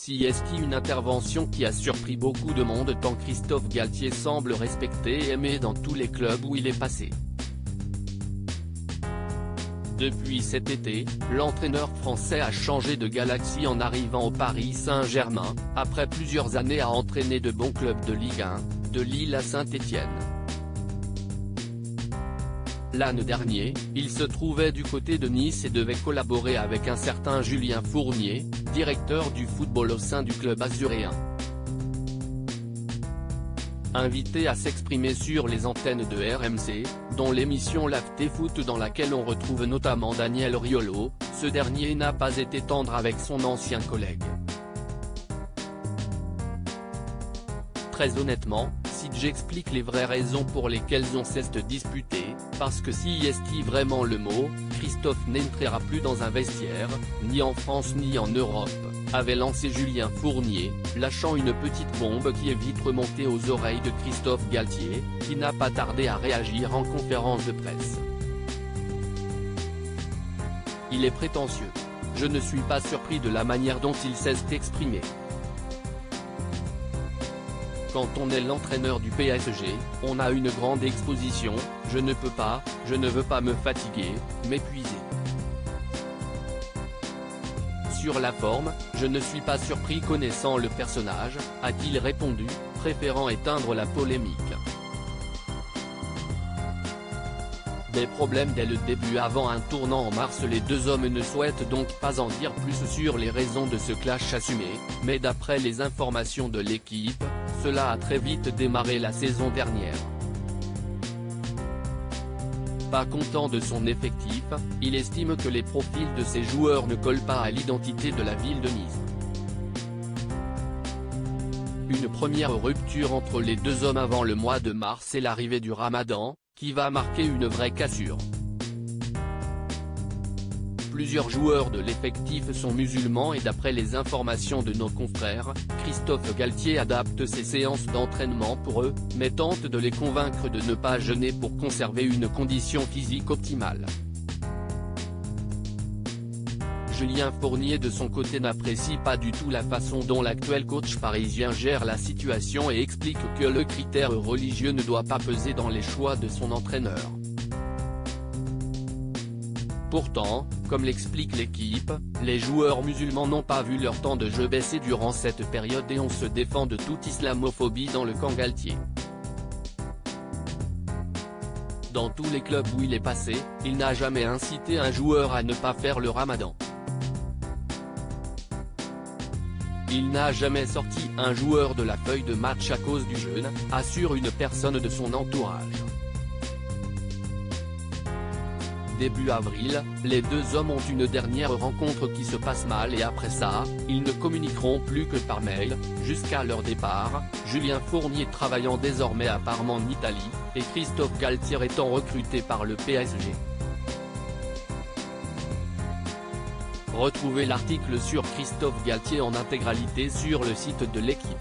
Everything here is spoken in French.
CST, une intervention qui a surpris beaucoup de monde tant Christophe Galtier semble respecté et aimé dans tous les clubs où il est passé. Depuis cet été, l'entraîneur français a changé de galaxie en arrivant au Paris Saint-Germain, après plusieurs années à entraîner de bons clubs de Ligue 1, de Lille à Saint-Étienne. L'an dernier, il se trouvait du côté de Nice et devait collaborer avec un certain Julien Fournier, directeur du football au sein du club azuréen. Invité à s'exprimer sur les antennes de RMC, dont l'émission l'AFT Foot dans laquelle on retrouve notamment Daniel Riolo, ce dernier n'a pas été tendre avec son ancien collègue. Très honnêtement, si j'explique les vraies raisons pour lesquelles on s'est disputé, parce que si est vraiment le mot, Christophe n'entrera plus dans un vestiaire, ni en France ni en Europe, avait lancé Julien Fournier, lâchant une petite bombe qui est vite remontée aux oreilles de Christophe Galtier, qui n'a pas tardé à réagir en conférence de presse. Il est prétentieux. Je ne suis pas surpris de la manière dont il s'est exprimé. Quand on est l'entraîneur du PSG, on a une grande exposition, je ne veux pas me fatiguer, m'épuiser. Sur la forme, je ne suis pas surpris connaissant le personnage, a-t-il répondu, préférant éteindre la polémique. Des problèmes dès le début avant un tournant en mars. Les deux hommes ne souhaitent donc pas en dire plus sur les raisons de ce clash assumé, mais d'après les informations de l'équipe, cela a très vite démarré la saison dernière. Pas content de son effectif, il estime que les profils de ses joueurs ne collent pas à l'identité de la ville de Nice. Une première rupture entre les deux hommes avant le mois de mars et l'arrivée du Ramadan, qui va marquer une vraie cassure. Plusieurs joueurs de l'effectif sont musulmans et d'après les informations de nos confrères, Christophe Galtier adapte ses séances d'entraînement pour eux, mais tente de les convaincre de ne pas jeûner pour conserver une condition physique optimale. Julien Fournier de son côté n'apprécie pas du tout la façon dont l'actuel coach parisien gère la situation et explique que le critère religieux ne doit pas peser dans les choix de son entraîneur. Pourtant, comme l'explique l'équipe, les joueurs musulmans n'ont pas vu leur temps de jeu baisser durant cette période et on se défend de toute islamophobie dans le camp Galtier. Dans tous les clubs où il est passé, il n'a jamais incité un joueur à ne pas faire le Ramadan. Il n'a jamais sorti un joueur de la feuille de match à cause du jeûne, assure une personne de son entourage. Début avril, les deux hommes ont une dernière rencontre qui se passe mal et après ça, ils ne communiqueront plus que par mail, jusqu'à leur départ, Julien Fournier travaillant désormais à Parme en Italie, et Christophe Galtier étant recruté par le PSG. Retrouvez l'article sur Christophe Galtier en intégralité sur le site de l'équipe.